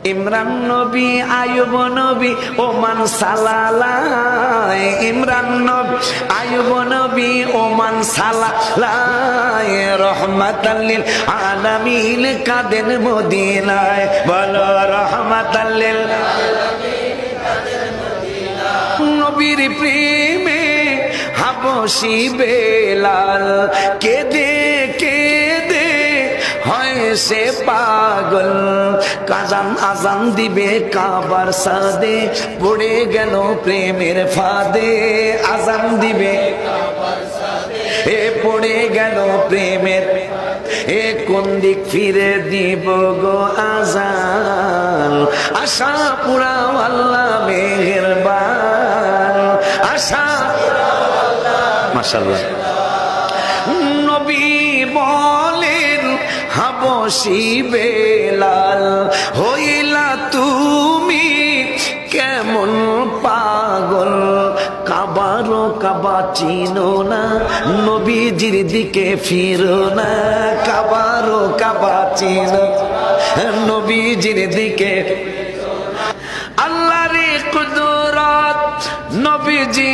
ইমরান নবী আয়ুব নবী ওমান সালালাই, ইমরান নবী আয়ুব নবী ওমান সালালাই, রহমাতাল লিল আলামিন কাঁদেন মদিনায়, বলো রহমাতাল লিল নবীর প্রেমে হাবশি বেলাল কেঁদে কেঁদে হয় সে পাগল, কাজান আজান দিবে কাবার সাদে পড়ে গেল প্রেমের ফাঁদে, আজান দিবে এ পড়ে গেল প্রেমের, এ কোন দিক ফিরে দিব গো আজান, আশা পুরাও আল্লাহ মেহেরবান, আশা মাশাআল্লাহ। নবী বলেন হাবশি বেলাল হইলা তুমি কেমন পাগল, কাবারো কাবা চিনো না নবীজির দিকে ফিরো না, কাবারো কাবা চিনো নবীজির দিকে, আল্লাহর কুদরত নবীজি